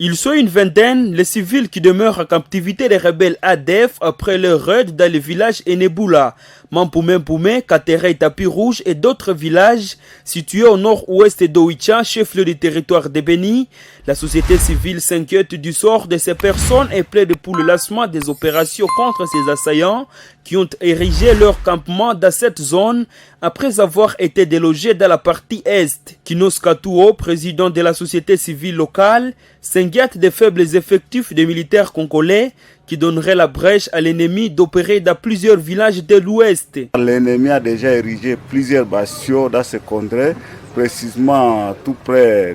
Ils sont une vingtaine, les civils qui demeurent en captivité des rebelles ADF après leur raid dans les villages Eneboula, Mampoumé, Katera et Tapis Rouge et d'autres villages situés au nord-ouest d'Oicha, chef-lieu du territoire de Beni. La société civile s'inquiète du sort de ces personnes et plaide pour le lancement des opérations contre ces assaillants qui ont érigé leur campement dans cette zone après avoir été délogés dans la partie est. Kinos Katouo, président de la société civile locale, s'inquiète des faibles effectifs des militaires congolais qui donneraient la brèche à l'ennemi d'opérer dans plusieurs villages de l'ouest. L'ennemi a déjà érigé plusieurs bastions dans ce contrées, précisément tout près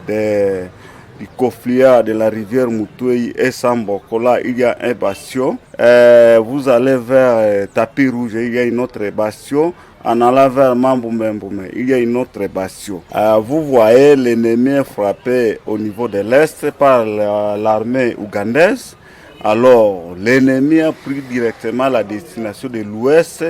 du conflit de la rivière Moutouei et Sambokola, il y a un bastion. Vous allez vers Tapis Rouge, il y a une autre bastion. En allant vers Mamboumé, il y a une autre bastion. Vous voyez l'ennemi frappé au niveau de l'Est par l'armée ougandaise. Alors l'ennemi a pris directement la destination de l'Ouest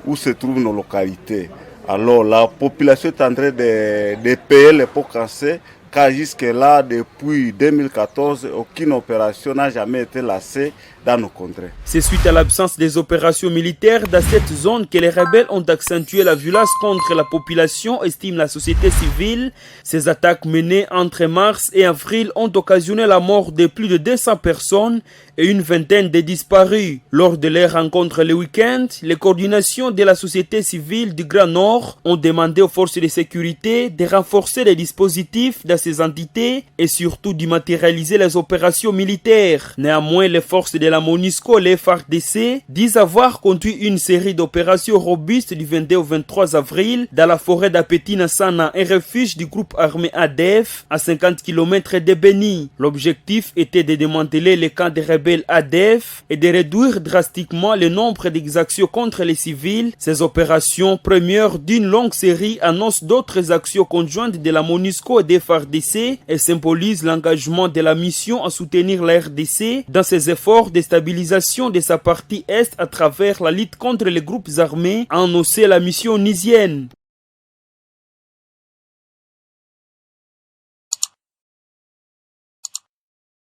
où se trouvent nos localités. Alors la population est en train de payer les pots cassés, car jusque-là, depuis 2014, aucune opération n'a jamais été lancée dans nos contrées. C'est suite à l'absence des opérations militaires dans cette zone que les rebelles ont accentué la violence contre la population, estime la société civile. Ces attaques menées entre mars et avril ont occasionné la mort de plus de 200 personnes et une vingtaine de disparus. Lors de leur rencontre le week-end, les coordinations de la société civile du Grand Nord ont demandé aux forces de sécurité de renforcer les dispositifs dans ces entités et surtout de matérialiser les opérations militaires. Néanmoins, les forces de la MONUSCO, les FARDC, disent avoir conduit une série d'opérations robustes du 22 au 23 avril dans la forêt d'Apetina Sana, un refuge du groupe armé ADF à 50 km de Beni. L'objectif était de démanteler les camps des rebelles ADF et de réduire drastiquement le nombre d'exactions contre les civils. Ces opérations, premières d'une longue série, annoncent d'autres actions conjointes de la MONUSCO et des FARDC et symbolisent l'engagement de la mission à soutenir la RDC dans ses efforts de stabilisation de sa partie est à travers la lutte contre les groupes armés, a annoncé la mission onisienne.